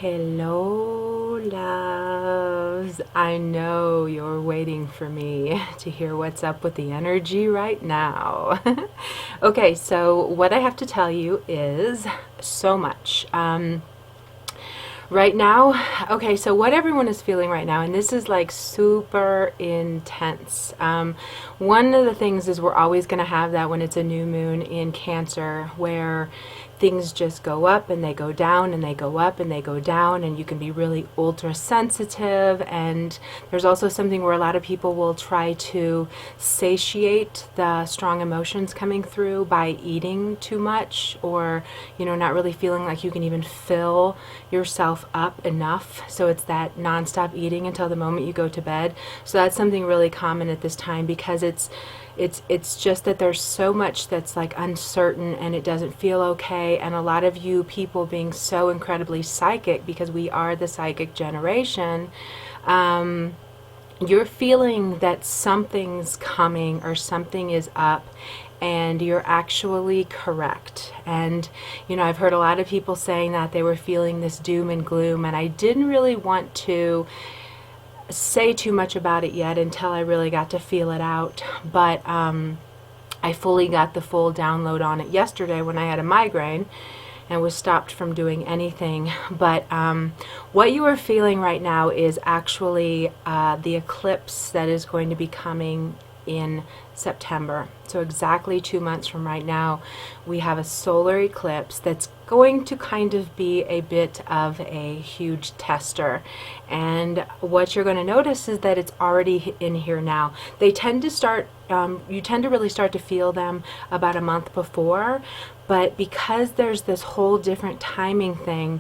Hello, loves. I know you're waiting for me to hear what's up with the energy right now. Okay, so what I have to tell you is so much. Right now, okay, so what everyone is feeling right now, and this is like super intense. One of the things is we're always going to have that when it's a new moon in Cancer, where things just go up and they go down and they go up and they go down, and you can be really ultra sensitive. And there's also something where a lot of people will try to satiate the strong emotions coming through by eating too much, or not really feeling like you can even fill yourself up enough. So it's that nonstop eating until the moment you go to bed. So that's something really common at this time, because it's just that there's so much that's like uncertain and it doesn't feel okay. And a lot of you people being so incredibly psychic, because we are the psychic generation, you're feeling that something's coming or something is up, and you're actually correct. And I've heard a lot of people saying that they were feeling this doom and gloom, and I didn't really want to say too much about it yet until I really got to feel it out. But I fully got the full download on it yesterday when I had a migraine and was stopped from doing anything. But what you are feeling right now is actually the eclipse that is going to be coming in September. So exactly 2 months from right now, we have a solar eclipse that's going to kind of be a bit of a huge tester. And what you're going to notice is that it's already in here now. They tend to start, you tend to really start to feel them about a month before, but because there's this whole different timing thing,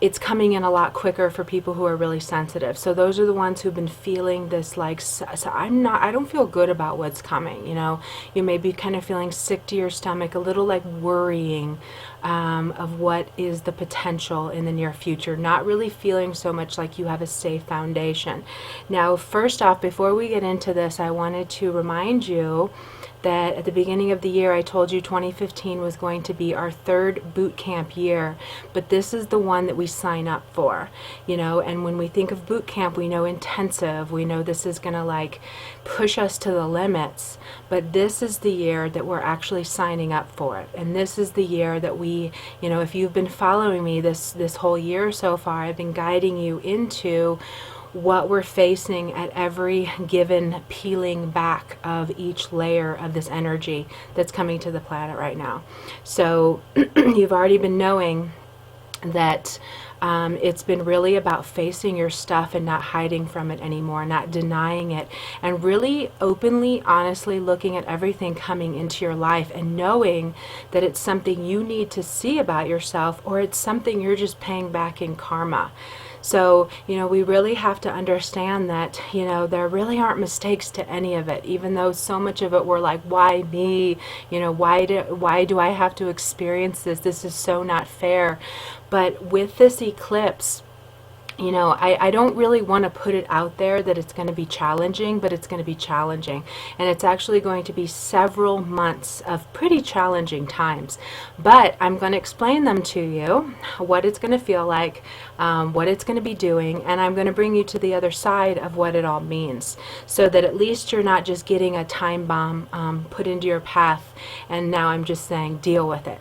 it's coming in a lot quicker for people who are really sensitive. So those are the ones who've been feeling this like, so I don't feel good about what's coming. You may be kind of feeling sick to your stomach, a little like worrying of what is the potential in the near future, not really feeling so much like you have a safe foundation. Now, first off, before we get into this, I wanted to remind you that at the beginning of the year I told you 2015 was going to be our third boot camp year, but this is the one that we sign up for, and when we think of boot camp, we know intensive, we know this is going to like push us to the limits, but this is the year that we're actually signing up for it. And this is the year that we, if you've been following me this whole year so far, I've been guiding you into what we're facing at every given peeling back of each layer of this energy that's coming to the planet right now. So you've already been knowing that it's been really about facing your stuff and not hiding from it anymore, not denying it, and really openly, honestly looking at everything coming into your life and knowing that it's something you need to see about yourself, or it's something you're just paying back in karma. So, we really have to understand that, there really aren't mistakes to any of it, even though so much of it we're like, why me? Why do I have to experience this? This is so not fair. But with this eclipse, I don't really want to put it out there that it's going to be challenging, but it's going to be challenging. And it's actually going to be several months of pretty challenging times. But I'm going to explain them to you, what it's going to feel like, what it's going to be doing, and I'm going to bring you to the other side of what it all means, so that at least you're not just getting a time bomb put into your path, and now I'm just saying deal with it.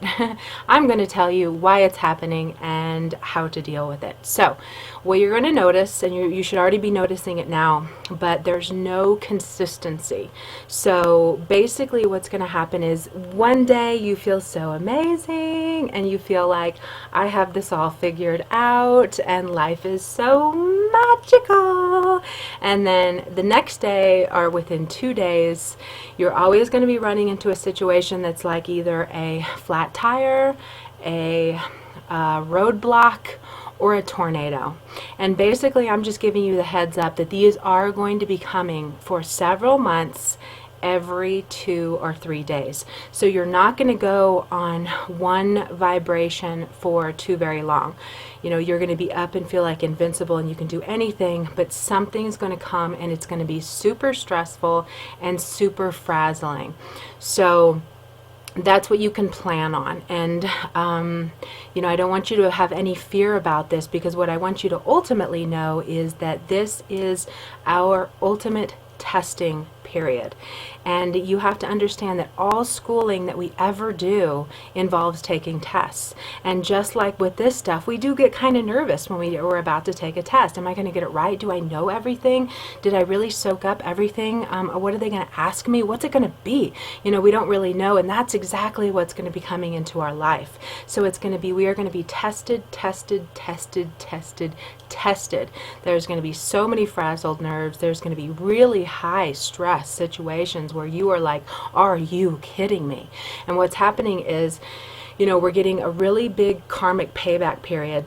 I'm going to tell you why it's happening and how to deal with it. So what you're going to notice, and you should already be noticing it now, but there's no consistency. So basically what's going to happen is one day you feel so amazing and you feel like I have this all figured out and life is so magical, and then the next day or within 2 days you're always going to be running into a situation that's like either a flat tire, a roadblock, or a tornado. And basically I'm just giving you the heads up that these are going to be coming for several months, every 2 or 3 days. So you're not going to go on one vibration for too very long. You're going to be up and feel like invincible and you can do anything, but something's going to come and it's going to be super stressful and super frazzling. So that's what you can plan on. And, I don't want you to have any fear about this, because what I want you to ultimately know is that this is our ultimate testing period. And you have to understand that all schooling that we ever do involves taking tests. And just like with this stuff, we do get kind of nervous when we're about to take a test. Am I going to get it right? Do I know everything? Did I really soak up everything? What are they going to ask me? What's it going to be? We don't really know. And that's exactly what's going to be coming into our life. So we are going to be tested. There's going to be so many frazzled nerves. There's going to be really high stress situations where you are like, are you kidding me? And what's happening is, we're getting a really big karmic payback period.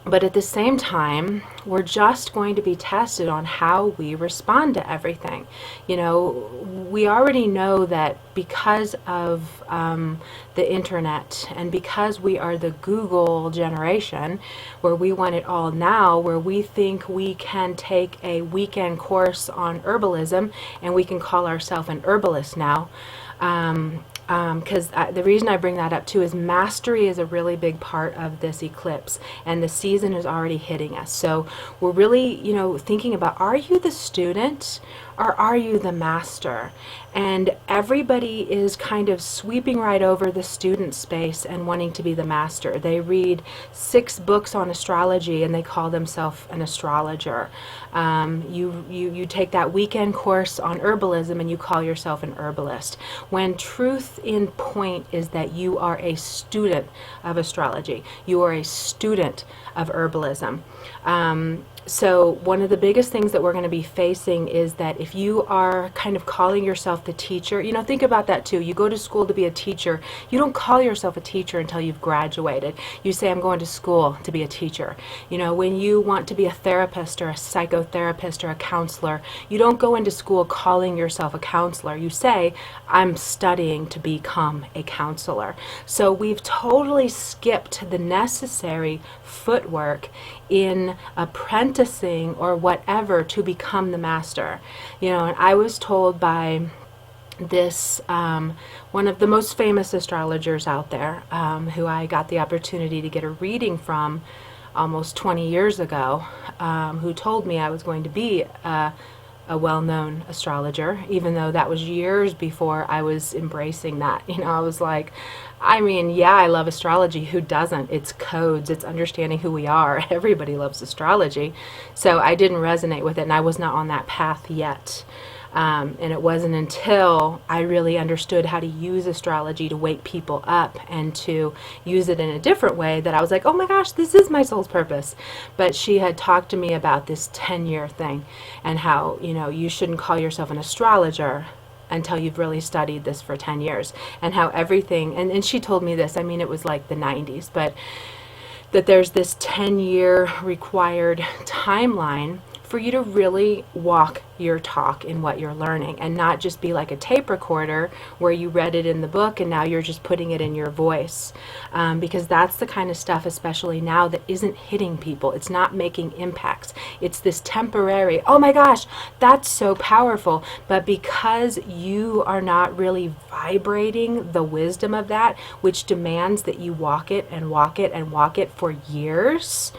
But at the same time, we're just going to be tested on how we respond to everything. We already know that because of the internet, and because we are the Google generation, where we want it all now, where we think we can take a weekend course on herbalism and we can call ourselves an herbalist now. Because the reason I bring that up too is mastery is a really big part of this eclipse, and the season is already hitting us. So we're really, thinking about, are you the student or are you the master? And everybody is kind of sweeping right over the student space and wanting to be the master. They read 6 books on astrology and they call themselves an astrologer. You take that weekend course on herbalism and you call yourself an herbalist. When truth in point is that you are a student of astrology. You are a student of herbalism. So one of the biggest things that we're going to be facing is that if you are kind of calling yourself the teacher, think about that too. You go to school to be a teacher. You don't call yourself a teacher until you've graduated. You say, I'm going to school to be a teacher. When you want to be a therapist or a psychotherapist or a counselor, you don't go into school calling yourself a counselor. You say, I'm studying to become a counselor. So we've totally skipped the necessary footwork in apprenticing or whatever to become the master. And I was told by this one of the most famous astrologers out there, who I got the opportunity to get a reading from almost 20 years ago, who told me I was going to be a well-known astrologer, even though that was years before I was embracing that. I was like, I love astrology. Who doesn't? It's codes. It's understanding who we are. Everybody loves astrology. So I didn't resonate with it, and I was not on that path yet. And it wasn't until I really understood how to use astrology to wake people up and to use it in a different way that I was like, oh my gosh, this is my soul's purpose. But she had talked to me about this 10-year thing and how, you shouldn't call yourself an astrologer until you've really studied this for 10 years. And how everything, and she told me this, it was like the 90s, but that there's this 10-year required timeline for you to really walk your talk in what you're learning, and not just be like a tape recorder where you read it in the book and now you're just putting it in your voice, because that's the kind of stuff, especially now, that isn't hitting people. It's not making impacts. It's this temporary, oh my gosh, that's so powerful, but because you are not really vibrating the wisdom of that, which demands that you walk it and walk it and walk it for years,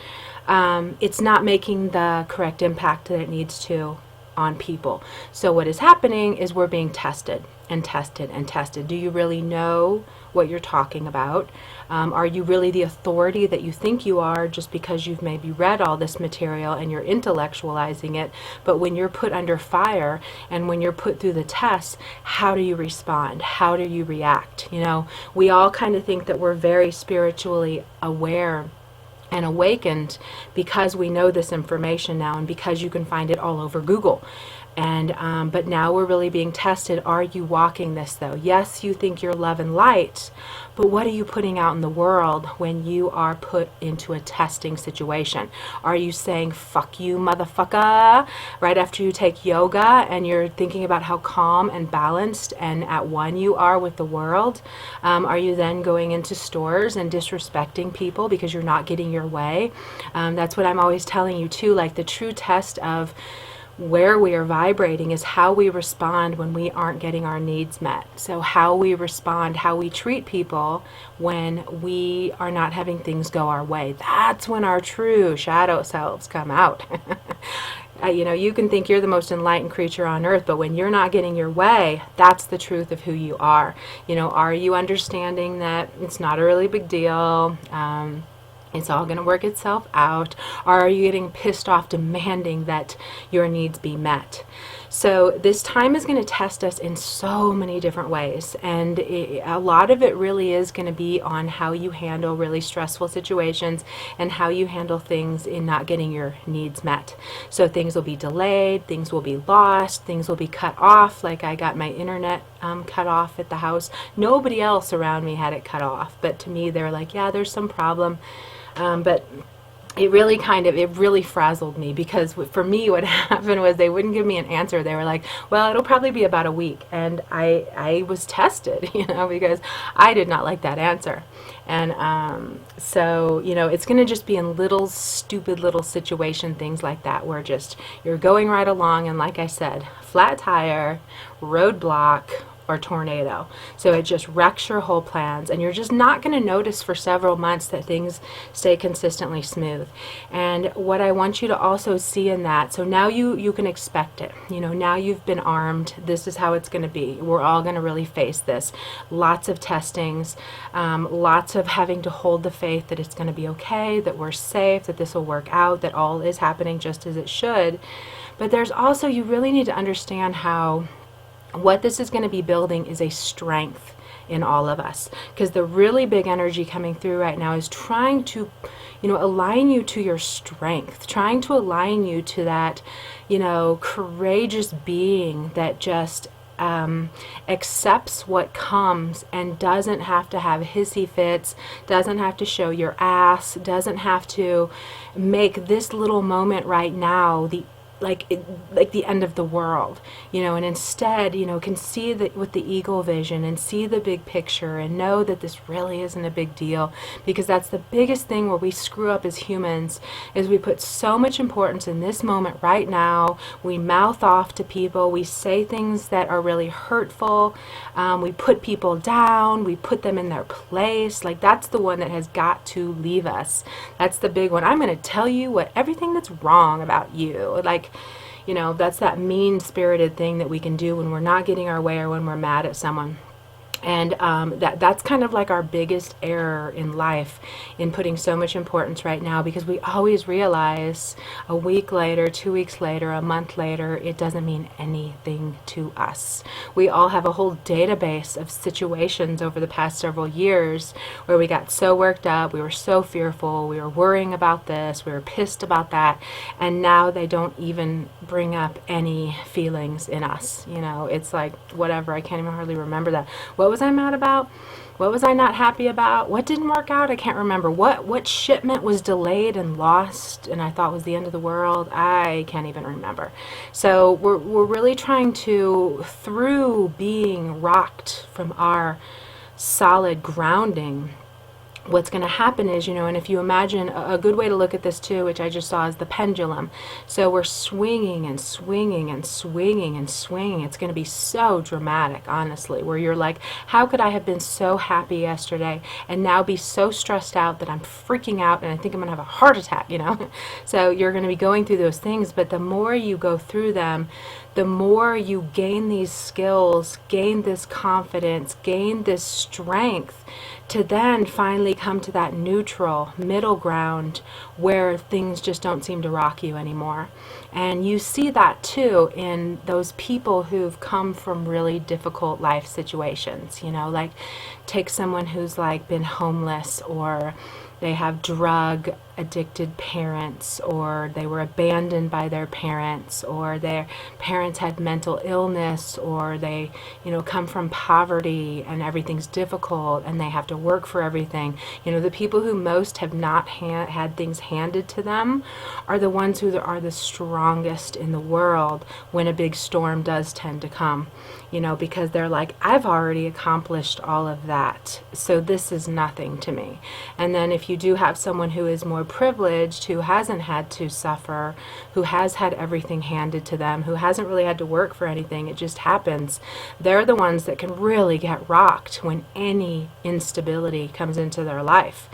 it's not making the correct impact that it needs to on people. So what is happening is we're being tested and tested and tested. Do you really know what you're talking about? Are you really the authority that you think you are just because you've maybe read all this material and you're intellectualizing it? But when you're put under fire and when you're put through the tests, how do you respond? How do you react? We all kind of think that we're very spiritually aware and awakened because we know this information now, and because you can find it all over Google. And but now we're really being tested. Are you walking this though? Yes, you think you're love and light, but what are you putting out in the world when you are put into a testing situation? Are you saying fuck you motherfucker right after you take yoga and you're thinking about how calm and balanced and at one you are with the world? Are you then going into stores and disrespecting people because you're not getting your way? That's what I'm always telling you too, like the true test of where we are vibrating is how we respond when we aren't getting our needs met. So how we respond, how we treat people when we are not having things go our way. That's when our true shadow selves come out. You can think you're the most enlightened creature on earth, but when you're not getting your way, that's the truth of who you are. Are you understanding that it's not a really big deal? It's all going to work itself out. Or are you getting pissed off demanding that your needs be met? So this time is going to test us in so many different ways. And a lot of it really is going to be on how you handle really stressful situations and how you handle things in not getting your needs met. So things will be delayed, things will be lost, things will be cut off. Like I got my internet cut off at the house. Nobody else around me had it cut off. But to me, they're like, yeah, there's some problem. But it really frazzled me, because for me what happened was they wouldn't give me an answer. They were like, well, it'll probably be about a week. And I was tested, because I did not like that answer. And so, it's going to just be in little stupid little situation things like that where just you're going right along, and like I said, flat tire, roadblock, or tornado. So it just wrecks your whole plans, and you're just not going to notice for several months that things stay consistently smooth. And what I want you to also see in that, so now you can expect it. Now you've been armed. This is how it's going to be. We're all going to really face this. Lots of testings, lots of having to hold the faith that it's going to be okay, that we're safe, that this will work out, that all is happening just as it should. But there's also, you really need to understand how what this is going to be building is a strength in all of us, because the really big energy coming through right now is trying to align you to your strength, trying to align you to that courageous being that just accepts what comes and doesn't have to have hissy fits, doesn't have to show your ass, doesn't have to make this little moment right now like the end of the world, and instead, can see that with the eagle vision and see the big picture and know that this really isn't a big deal, because that's the biggest thing where we screw up as humans, is we put so much importance in this moment right now. We mouth off to people, we say things that are really hurtful, we put people down, we put them in their place. Like, that's the one that has got to leave us. That's the big one. I'm going to tell you everything that's wrong about you. That's that mean-spirited thing that we can do when we're not getting our way or when we're mad at someone. And that's kind of like our biggest error in life, in putting so much importance right now, because we always realize a week later, 2 weeks later, a month later, it doesn't mean anything to us. We all have a whole database of situations over the past several years where we got so worked up, we were so fearful, we were worrying about this, we were pissed about that, and now they don't even bring up any feelings in us. It's like, whatever, I can't even hardly remember that. What was I mad about? What was I not happy about? What didn't work out? I can't remember. What shipment was delayed and lost and I thought was the end of the world? I can't even remember. So we're really trying to, through being rocked from our solid grounding, what's going to happen is, and if you imagine a good way to look at this too, which I just saw, is the pendulum. So we're swinging and swinging and swinging and swinging. It's going to be so dramatic, honestly, where you're like, how could I have been so happy yesterday and now be so stressed out that I'm freaking out and I think I'm going to have a heart attack, So you're going to be going through those things, but the more you go through them, the more you gain these skills, gain this confidence, gain this strength to then finally come to that neutral middle ground where things just don't seem to rock you anymore. And you see that too in those people who've come from really difficult life situations, like take someone who's like been homeless, or they have drug addicted parents, or they were abandoned by their parents, or their parents had mental illness, or they come from poverty and everything's difficult and they have to work for everything. The people who most have not had things handed to them are the ones who are the strongest in the world when a big storm does tend to come. because they're like, I've already accomplished all of that, so this is nothing to me. And then if you do have someone who is more privileged, who hasn't had to suffer, who has had everything handed to them, who hasn't really had to work for anything, it just happens, they're the ones that can really get rocked when any instability comes into their life.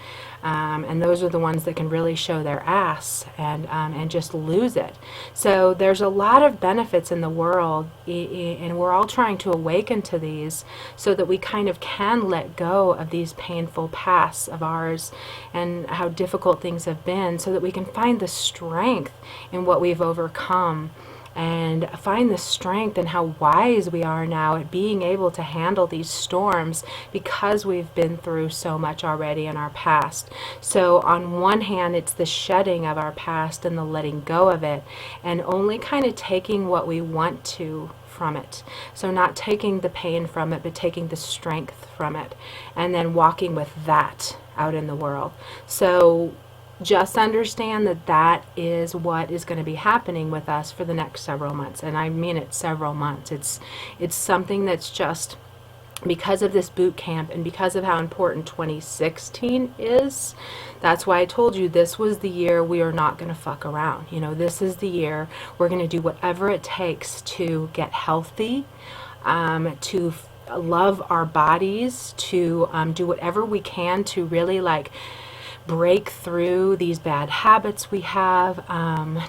And those are the ones that can really show their ass and just lose it. So there's a lot of benefits in the world, and we're all trying to awaken to these so that we kind of can let go of these painful pasts of ours and how difficult things have been, so that we can find the strength in what we've overcome, and find the strength in how wise we are now at being able to handle these storms, because we've been through so much already in our past. So on one hand, it's the shedding of our past and the letting go of it, and only kind of taking what we want to from it. So not taking the pain from it, but taking the strength from it, and then walking with that out in the world. So just understand that that is what is going to be happening with us for the next several months. And I mean it, several months. It's something that's just because of this boot camp and because of how important 2016 is. That's why I told you this was the year we are not going to fuck around. This is the year we're going to do whatever it takes to get healthy, to love our bodies, to do whatever we can to really break through these bad habits we have,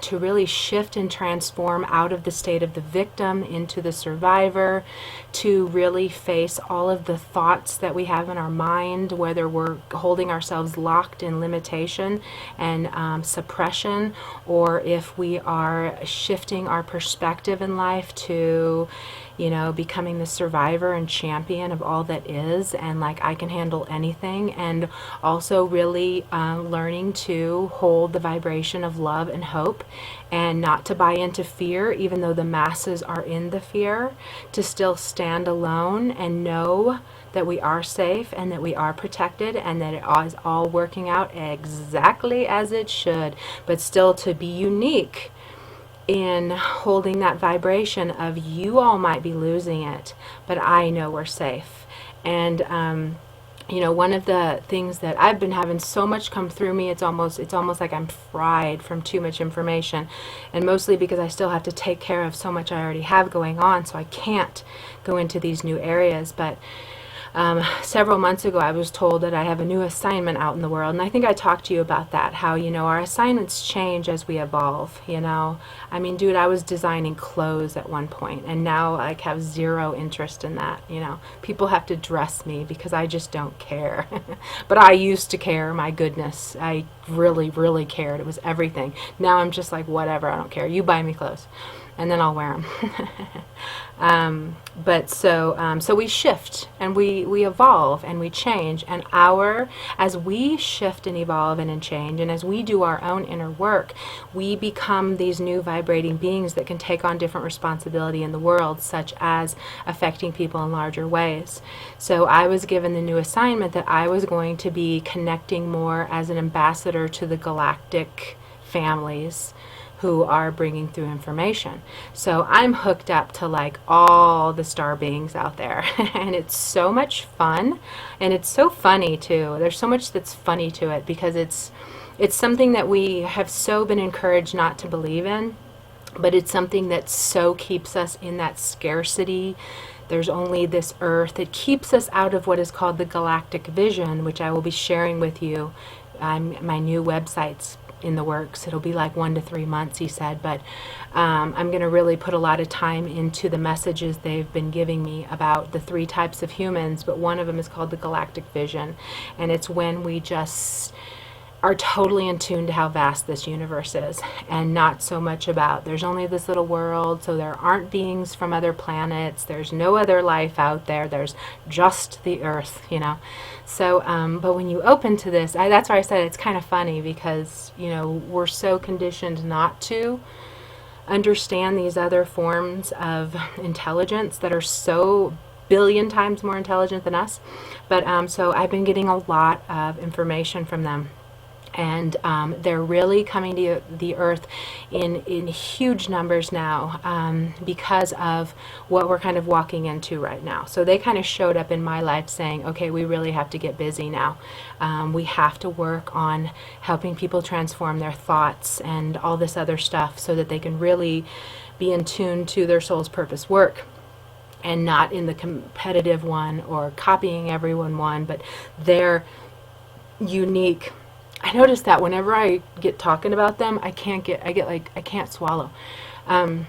to really shift and transform out of the state of the victim into the survivor, to really face all of the thoughts that we have in our mind, whether we're holding ourselves locked in limitation and suppression, or if we are shifting our perspective in life to becoming the survivor and champion of all that is, and I can handle anything, and also really learning to hold the vibration of love and hope, and not to buy into fear, even though the masses are in the fear, to still stand alone and know that we are safe and that we are protected and that it is all working out exactly as it should, but still to be unique in holding that vibration of, you all might be losing it, but I know we're safe. And one of the things that I've been having so much come through me, it's almost like I'm fried from too much information, and mostly because I still have to take care of so much I already have going on, so I can't go into these new areas. But several months ago, I was told that I have a new assignment out in the world, and I think I talked to you about that, how, our assignments change as we evolve, I mean, dude, I was designing clothes at one point, and now I have zero interest in that, People have to dress me because I just don't care. But I used to care, my goodness. I really, really cared. It was everything. Now I'm just like, whatever, I don't care. You buy me clothes, and then I'll wear them. So we shift and we evolve and we change, and as we shift and evolve and change, and as we do our own inner work, we become these new vibrating beings that can take on different responsibility in the world, such as affecting people in larger ways. So I was given the new assignment that I was going to be connecting more as an ambassador to the galactic families who are bringing through information. So I'm hooked up to all the star beings out there, and it's so much fun, and it's so funny too. There's so much that's funny to it, because it's something that we have so been encouraged not to believe in, but it's something that so keeps us in that scarcity. There's only this earth. It keeps us out of what is called the Galactic Vision, which I will be sharing with you. My new website's in the works. It'll be 1 to 3 months, he said, but I'm going to really put a lot of time into the messages they've been giving me about the 3 types of humans, but one of them is called the Galactic Vision, and it's when we just are totally in tune to how vast this universe is, and not so much about there's only this little world, so there aren't beings from other planets, there's no other life out there, there's just the earth, So, but when you open to this, that's why I said it's kind of funny, because, we're so conditioned not to understand these other forms of intelligence that are so billion times more intelligent than us. But so I've been getting a lot of information from them. And they're really coming to the earth in huge numbers now, because of what we're kind of walking into right now. So they kind of showed up in my life saying, okay, we really have to get busy now. We have to work on helping people transform their thoughts and all this other stuff so that they can really be in tune to their soul's purpose work, and not in the competitive one or copying everyone one, but their unique. I notice that whenever I get talking about them, I can't swallow. And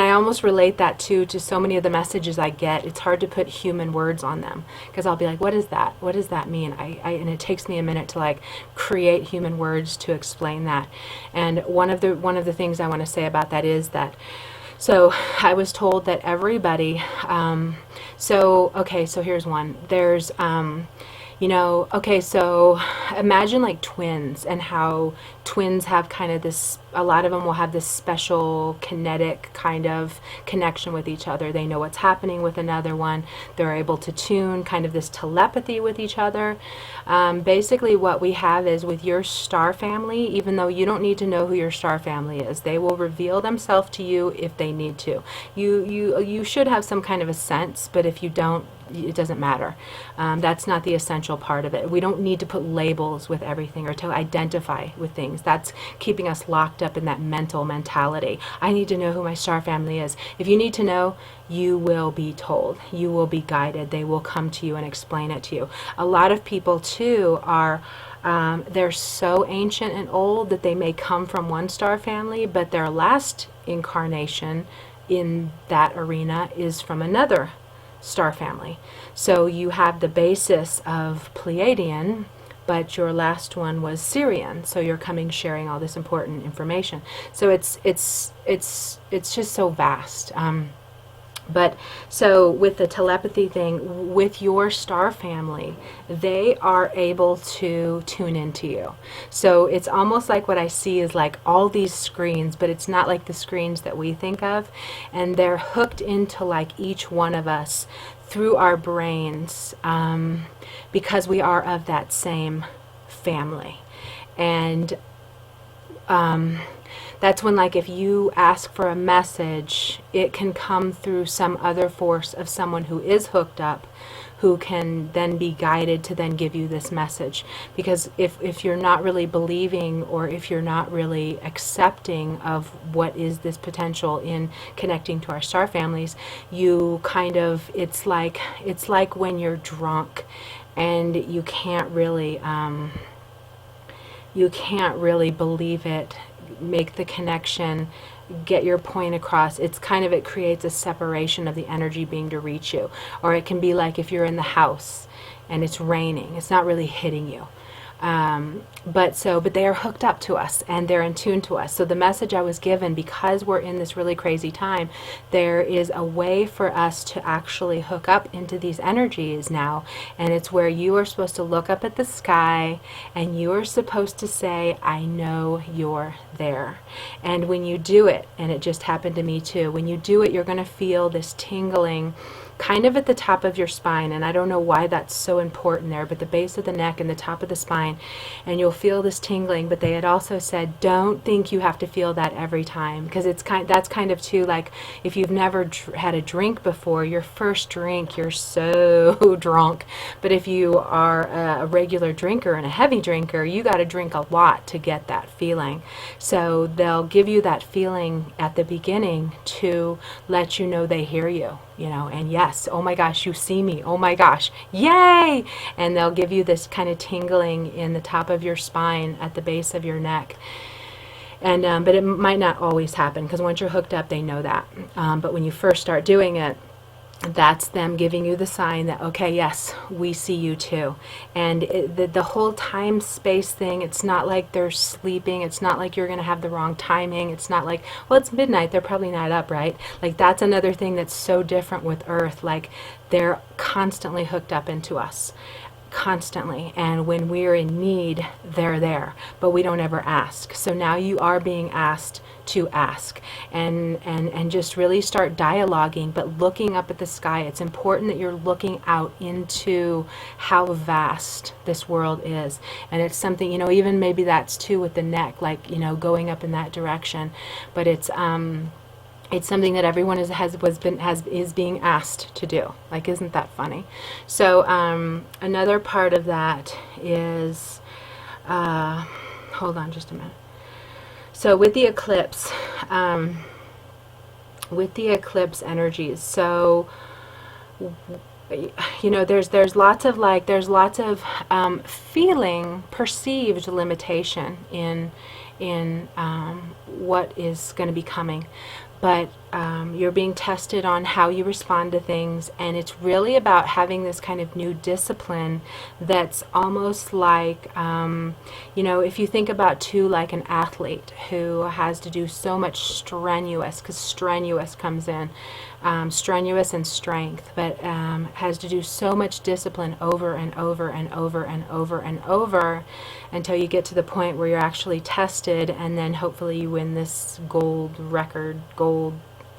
I almost relate that to so many of the messages I get. It's hard to put human words on them, because I'll be like, what is that? What does that mean? And it takes me a minute to like create human words to explain that. And one of the things I want to say about that is that, so I was told that everybody, so here's one. There's, okay, so imagine like twins, and how twins have kind of this, a lot of them will have this special kinetic kind of connection with each other. They know what's happening with another one. They're able to tune kind of this telepathy with each other. Basically what we have is with your star family, even though you don't need to know who your star family is, they will reveal themselves to you if they need to. You should have some kind of a sense, but if you don't, it doesn't matter. That's not the essential part of it. We don't need to put labels with everything or to identify with things. That's keeping us locked up in that mental mentality. I need to know who my star family is. If you need to know, you will be told. You will be guided. They will come to you and explain it to you. A lot of people too are they're so ancient and old that they may come from one star family, but their last incarnation in that arena is from another star family. So you have the basis of Pleiadian, but your last one was Syrian. So you're coming sharing all this important information. So it's just so vast. But so with the telepathy thing, with your star family, they are able to tune into you. So it's almost like what I see is like all these screens, but it's not like the screens that we think of. And they're hooked into like each one of us through our brains, because we are of that same family. And that's when, like, if you ask for a message, it can come through some other force of someone who is hooked up, who can then be guided to then give you this message. Because if you're not really believing, or if you're not really accepting of what is this potential in connecting to our star families, you kind of, it's like when you're drunk and you can't really believe it, make the connection, get your point across. It's kind of, it creates a separation of the energy being to reach you. Or it can be like if you're in the house and it's raining, it's not really hitting you. But they are hooked up to us and they're in tune to us. So the message I was given, because we're in this really crazy time, there is a way for us to actually hook up into these energies now. And it's where you are supposed to look up at the sky and you are supposed to say, I know you're there. And when you do it, and it just happened to me too, when you do it, you're going to feel this tingling kind of at the top of your spine, and I don't know why that's so important there, but the base of the neck and the top of the spine, and you'll feel this tingling. But they had also said, don't think you have to feel that every time, because that's kind of too, like, if you've never had a drink before, your first drink, you're so drunk. But if you are a regular drinker and a heavy drinker, you got to drink a lot to get that feeling. So they'll give you that feeling at the beginning to let you know they hear you. And yes, oh my gosh, you see me, oh my gosh, yay! And they'll give you this kind of tingling in the top of your spine at the base of your neck. And but it might not always happen, because once you're hooked up, they know that. But when you first start doing it, that's them giving you the sign that, okay, yes, we see you too. And the whole time space thing, it's not like they're sleeping. It's not like you're going to have the wrong timing. It's not like, well, it's midnight, they're probably not up, right? Like, that's another thing that's so different with Earth. Like, they're constantly hooked up into us. constantly, and when we're in need, they're there, but we don't ever ask. So now you are being asked to ask, and just really start dialoguing, but looking up at the sky. It's important that you're looking out into how vast this world is, and it's something, even maybe that's too with the neck, like, going up in that direction, but it's something that everyone is being asked to do. Like, isn't that funny? So another part of that is, hold on just a minute. So with the eclipse, energies, so there's lots of feeling perceived limitation in what is going to be coming, but you're being tested on how you respond to things, and it's really about having this kind of new discipline that's almost like, if you think about too, like an athlete who has to do so much strenuous, because strenuous comes in, strenuous and strength, but has to do so much discipline over and over and over and over and over until you get to the point where you're actually tested, and then hopefully you win this gold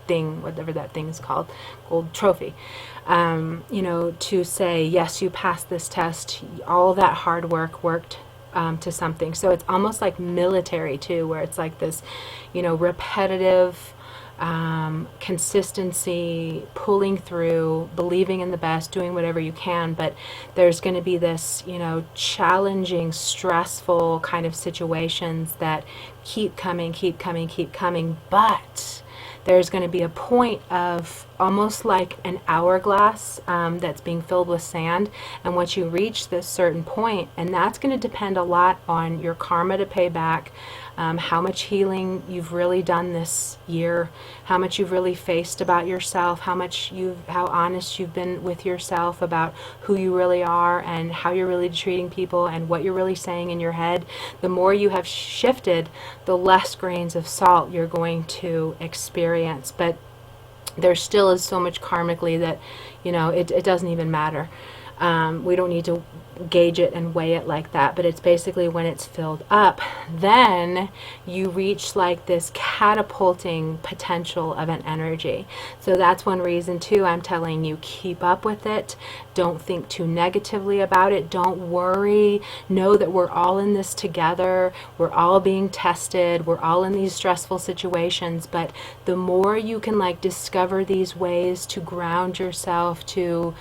thing, whatever that thing's called, gold trophy, to say, yes, you passed this test, all that hard work worked to something. So it's almost like military too, where it's like this, repetitive consistency, pulling through, believing in the best, doing whatever you can, but there's going to be this, challenging, stressful kind of situations that keep coming, but there's going to be a point of almost like an hourglass that's being filled with sand, and once you reach this certain point, and that's going to depend a lot on your karma to pay back, how much healing you've really done this year, how much you've really faced about yourself, how honest you've been with yourself about who you really are and how you're really treating people and what you're really saying in your head. The more you have shifted, the less grains of salt you're going to experience. But there still is so much karmically that, it doesn't even matter. We don't need to gauge it and weigh it like that, but it's basically when it's filled up, then you reach like this catapulting potential of an energy. So that's one reason too, I'm telling you, keep up with it. Don't think too negatively about it. Don't worry. Know that we're all in this together. We're all being tested. We're all in these stressful situations, but the more you can like discover these ways to ground yourself, to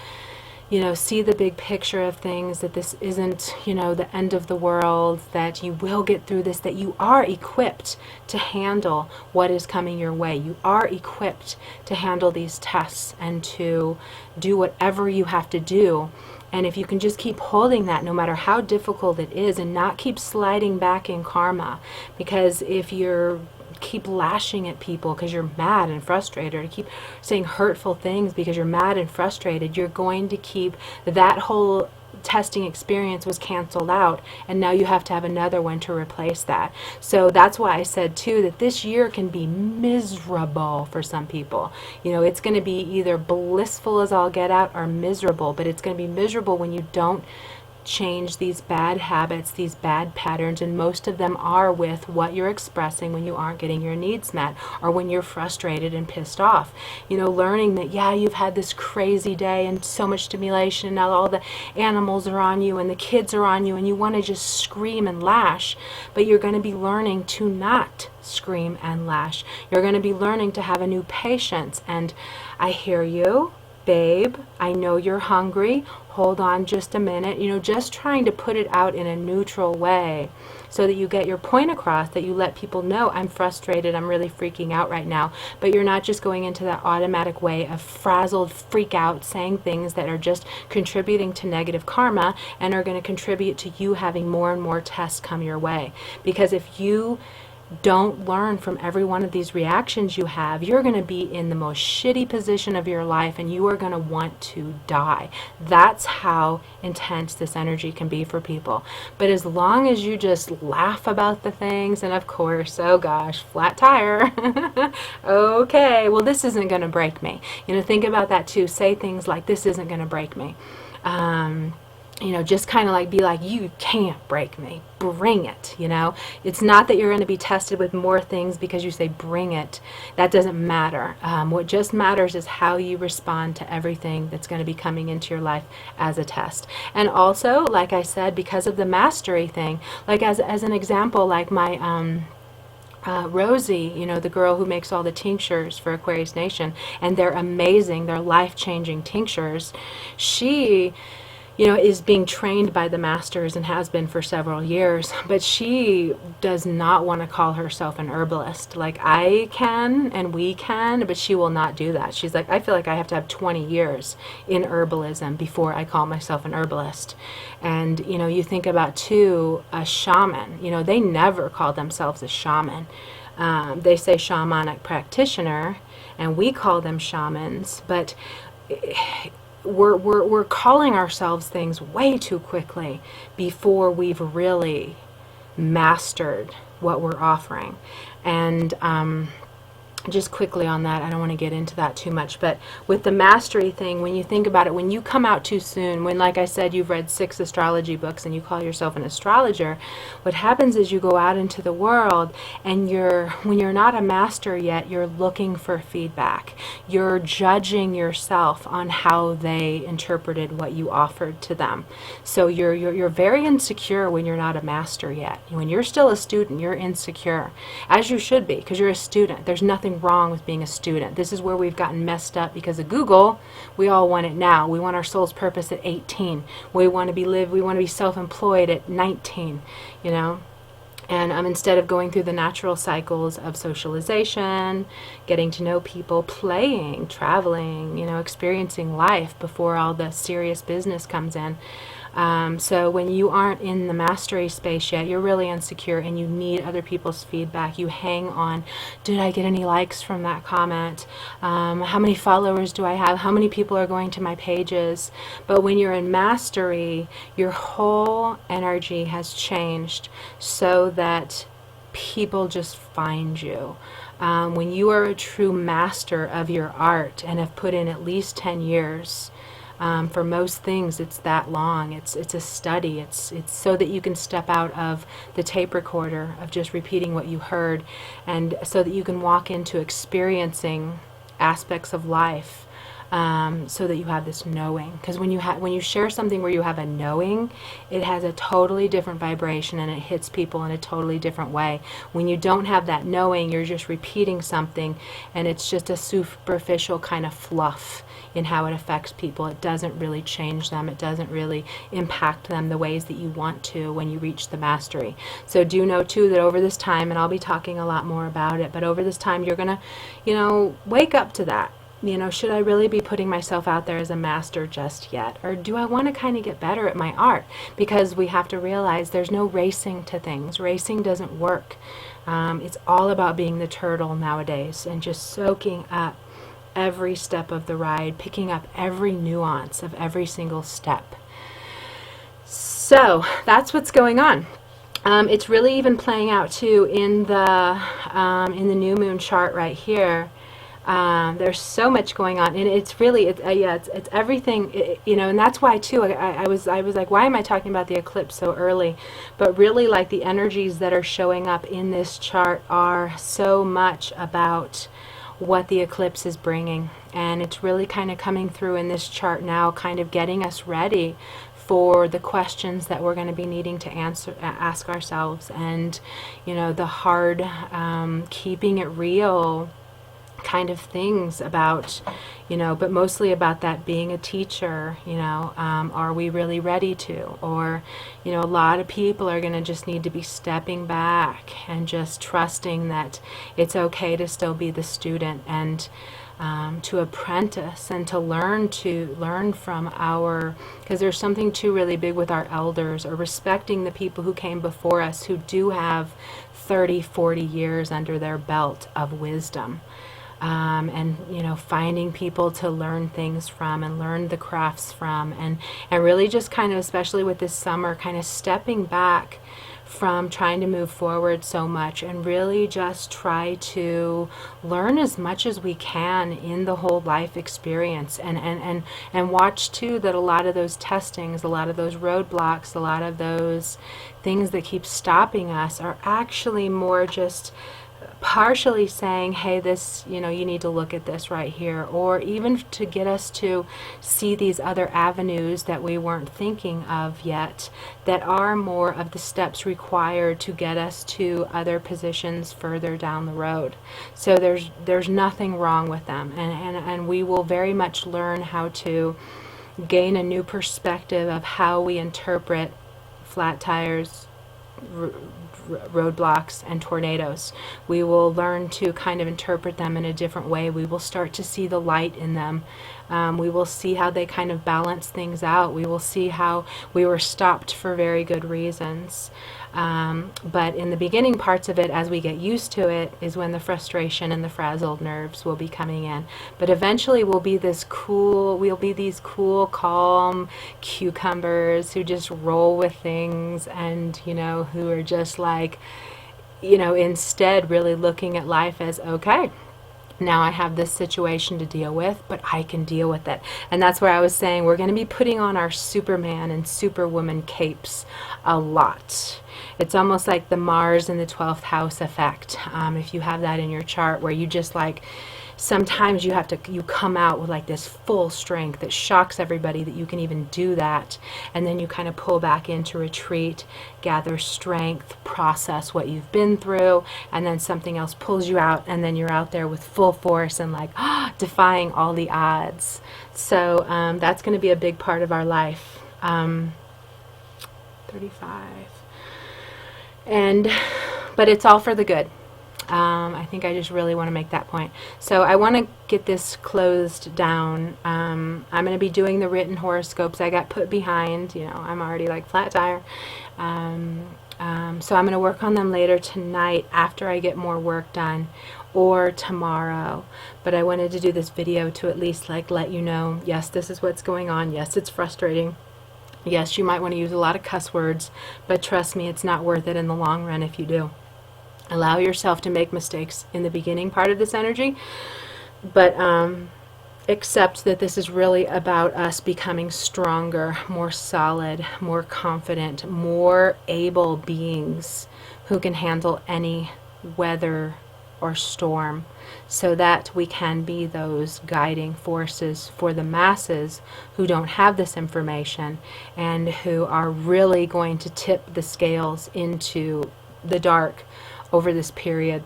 see the big picture of things, that this isn't, the end of the world, that you will get through this, that you are equipped to handle what is coming your way. You are equipped to handle these tests and to do whatever you have to do. And if you can just keep holding that, no matter how difficult it is, and not keep sliding back in karma, because if you're keep lashing at people because you're mad and frustrated, or keep saying hurtful things because you're mad and frustrated, you're going to keep that whole testing experience was canceled out, and now you have to have another one to replace that. So that's why I said too that this year can be miserable for some people. It's going to be either blissful as all get out or miserable, but it's going to be miserable when you don't change these bad habits, these bad patterns, and most of them are with what you're expressing when you aren't getting your needs met, or when you're frustrated and pissed off. Learning that, yeah, you've had this crazy day and so much stimulation, and now all the animals are on you and the kids are on you, and you want to just scream and lash, but you're going to be learning to not scream and lash. You're going to be learning to have a new patience, and I hear you, babe, I know you're hungry, hold on just a minute, just trying to put it out in a neutral way so that you get your point across, that you let people know, I'm frustrated, I'm really freaking out right now, but you're not just going into that automatic way of frazzled freak out, saying things that are just contributing to negative karma and are going to contribute to you having more and more tests come your way. Because if you don't learn from every one of these reactions you have, you're going to be in the most shitty position of your life, and you are going to want to die. That's how intense this energy can be for people. But as long as you just laugh about the things, and of course, oh gosh, flat tire, okay, well, this isn't going to break me. Think about that too. Say things like, this isn't going to break me. just kind of like be like, you can't break me, bring it. It's not that you're going to be tested with more things because you say bring it. That doesn't matter. What just matters is how you respond to everything that's going to be coming into your life as a test. And also, like I said, because of the mastery thing, like as an example, like my Rosie, the girl who makes all the tinctures for Aquarius Nation, and they're amazing, they're life-changing tinctures. She is being trained by the masters and has been for several years, but she does not want to call herself an herbalist. Like I can and we can, but she will not do that. She's like, I feel like I have to have 20 years in herbalism before I call myself an herbalist. And, you think about too, a shaman, they never call themselves a shaman. They say shamanic practitioner, and we call them shamans, but we're calling ourselves things way too quickly before we've really mastered what we're offering. And just quickly on that, I don't want to get into that too much, but with the mastery thing, when you think about it, when you come out too soon, when, like I said, you've read 6 astrology books and you call yourself an astrologer, what happens is you go out into the world and when you're not a master yet, you're looking for feedback. You're judging yourself on how they interpreted what you offered to them. So you're very insecure when you're not a master yet. When you're still a student, you're insecure, as you should be, because you're a student. There's nothing wrong with being a student. This is where we've gotten messed up because of Google. We all want it now. We want our soul's purpose at 18. We want to be self-employed at 19, And instead of going through the natural cycles of socialization, getting to know people, playing, traveling, experiencing life before all the serious business comes in. So when you aren't in the mastery space yet, you're really insecure and you need other people's feedback. You hang on, did I get any likes from that comment? How many followers do I have? How many people are going to my pages? But when you're in mastery, your whole energy has changed so that people just find you. When you are a true master of your art and have put in at least 10 years, for most things, it's that long. It's a study. It's so that you can step out of the tape recorder of just repeating what you heard, and so that you can walk into experiencing aspects of life, so that you have this knowing. Because when you share something where you have a knowing, it has a totally different vibration and it hits people in a totally different way. When you don't have that knowing, you're just repeating something, and it's just a superficial kind of fluff in how it affects people. It doesn't really change them. It doesn't really impact them the ways that you want to when you reach the mastery. So do know too that over this time, and I'll be talking a lot more about it, but over this time you're gonna, wake up to that. Should I really be putting myself out there as a master just yet? Or do I want to kind of get better at my art? Because we have to realize there's no racing to things. Racing doesn't work. It's all about being the turtle nowadays and just soaking up every step of the ride, picking up every nuance of every single step. So that's what's going on. It's really even playing out too in the new moon chart right here. There's so much going on, and it's really it's everything, and that's why too I was like, why am I talking about the eclipse so early? But really, like, the energies that are showing up in this chart are so much about what the eclipse is bringing, and it's really kind of coming through in this chart now, kind of getting us ready for the questions that we're going to be needing to ask ourselves, and the hard keeping it real kind of things about, but mostly about that being a teacher, are we really ready to? Or, a lot of people are going to just need to be stepping back and just trusting that it's okay to still be the student, and to apprentice and to learn from because there's something too really big with our elders, or respecting the people who came before us who do have 30, 40 years under their belt of wisdom. And finding people to learn things from and learn the crafts from, and really just kind of, especially with this summer, kind of stepping back from trying to move forward so much, and really just try to learn as much as we can in the whole life experience, and watch too that a lot of those testings, a lot of those roadblocks, a lot of those things that keep stopping us are actually more just partially saying, hey, this, you need to look at this right here, or even to get us to see these other avenues that we weren't thinking of yet, that are more of the steps required to get us to other positions further down the road. So there's nothing wrong with them, and we will very much learn how to gain a new perspective of how we interpret flat tires, roadblocks, and tornadoes. We will learn to kind of interpret them in a different way. We will start to see the light in them. We will see how they kind of balance things out. We will see how we were stopped for very good reasons. But in the beginning parts of it, as we get used to it, is when the frustration and the frazzled nerves will be coming in. But eventually we'll be these cool, calm cucumbers who just roll with things, and, who are just like, instead really looking at life as, okay, now I have this situation to deal with, but I can deal with it. And that's where I was saying we're going to be putting on our Superman and Superwoman capes a lot. It's almost like the Mars in the 12th house effect. If you have that in your chart, where you just like, sometimes you come out with like this full strength that shocks everybody that you can even do that, and then you kind of pull back into retreat, gather strength, process what you've been through, and then something else pulls you out, and then you're out there with full force and like defying all the odds. So that's going to be a big part of our life. 35. But it's all for the good. I think I just really want to make that point. So I want to get this closed down. I'm going to be doing the written horoscopes. I got put behind. I'm already like flat tire. So I'm going to work on them later tonight after I get more work done, or tomorrow. But I wanted to do this video to at least like let you know, yes, this is what's going on. Yes, it's frustrating. Yes, you might want to use a lot of cuss words, but trust me, it's not worth it in the long run if you do. Allow yourself to make mistakes in the beginning part of this energy, but accept that this is really about us becoming stronger, more solid, more confident, more able beings who can handle any weather or storm, so that we can be those guiding forces for the masses who don't have this information and who are really going to tip the scales into the dark over this period,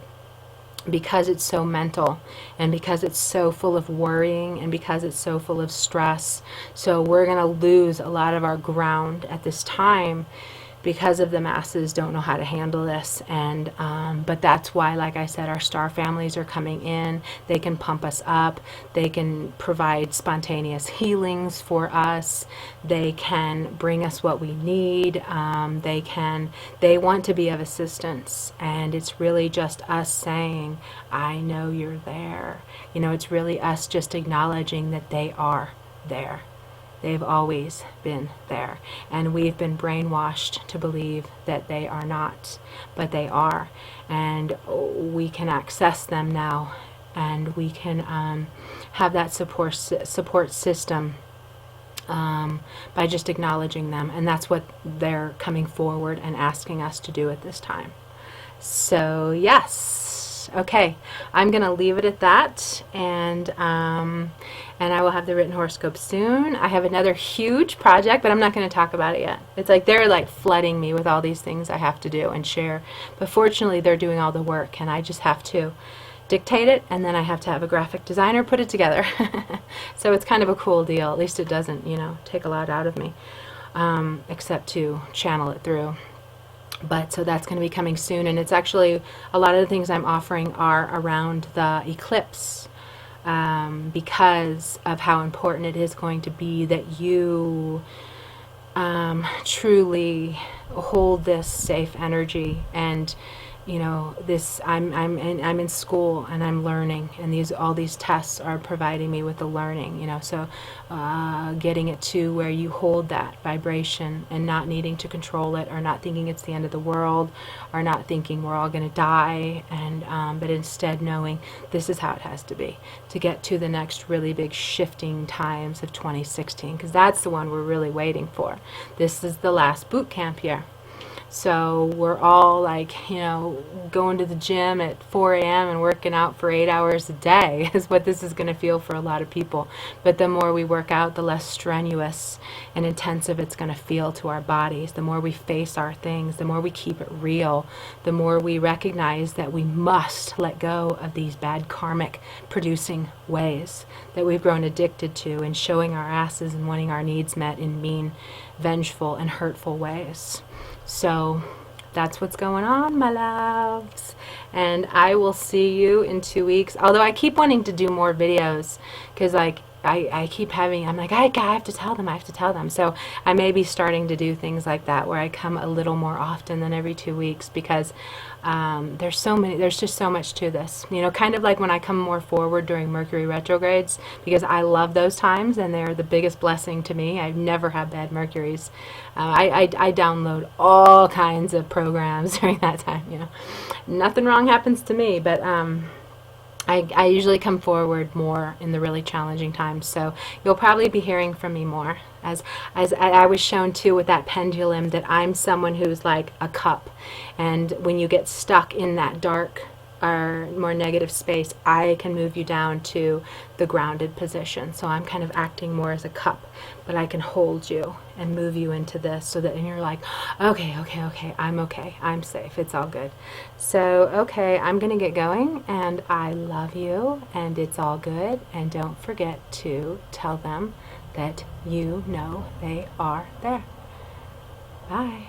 because it's so mental, and because it's so full of worrying, and because it's so full of stress. So we're going to lose a lot of our ground at this time, because of the masses don't know how to handle this. And but that's why, like I said, our star families are coming in. They can pump us up. They can provide spontaneous healings for us. They can bring us what we need. They want to be of assistance, and it's really just us saying, I know you're there. It's really us just acknowledging that they are there. They've always been there, and we've been brainwashed to believe that they are not, but they are, and we can access them now, and we can have that support system by just acknowledging them, and that's what they're coming forward and asking us to do at this time. So yes, okay, I'm gonna leave it at that, and I will have the written horoscope soon. I have another huge project, but I'm not going to talk about it yet. It's like they're like flooding me with all these things I have to do and share. But fortunately, they're doing all the work, and I just have to dictate it, and then I have to have a graphic designer put it together. So it's kind of a cool deal. At least it doesn't, take a lot out of me, except to channel it through. But so that's going to be coming soon, and it's actually a lot of the things I'm offering are around the eclipse. Because of how important it is going to be that you truly hold this safe energy and you know, this I'm in school and I'm learning, and all these tests are providing me with the learning, you know. So getting it to where you hold that vibration and not needing to control it, or not thinking it's the end of the world, or not thinking we're all going to die, and but instead knowing this is how it has to be to get to the next really big shifting times of 2016, because that's the one we're really waiting for. This is the last boot camp year. So we're all like, you know, going to the gym at 4 a.m. and working out for 8 hours a day is what this is going to feel for a lot of people. But the more we work out, the less strenuous and intensive it's going to feel to our bodies. The more we face our things, the more we keep it real, the more we recognize that we must let go of these bad karmic producing ways that we've grown addicted to, and showing our asses and wanting our needs met in mean, vengeful, and hurtful ways. So that's what's going on, my loves. And I will see you in 2 weeks. Although I keep wanting to do more videos, because like I keep having, I'm like, I have to tell them. So I may be starting to do things like that, where I come a little more often than every 2 weeks, because there's just so much to this. You know, kind of like when I come more forward during Mercury retrogrades, because I love those times and they're the biggest blessing to me. I've never had bad Mercuries. I download all kinds of programs during that time, you know. Nothing wrong happens to me, but I usually come forward more in the really challenging times, so you'll probably be hearing from me more. As I was shown too with that pendulum, that I'm someone who's like a cup, and when you get stuck in that dark or more negative space, I can move you down to the grounded position. So I'm kind of acting more as a cup, but I can hold you and move you into this, so that and you're like, okay, I'm safe, it's all good. So okay, I'm gonna get going, and I love you, and it's all good, and don't forget to tell them that you know they are there. Bye.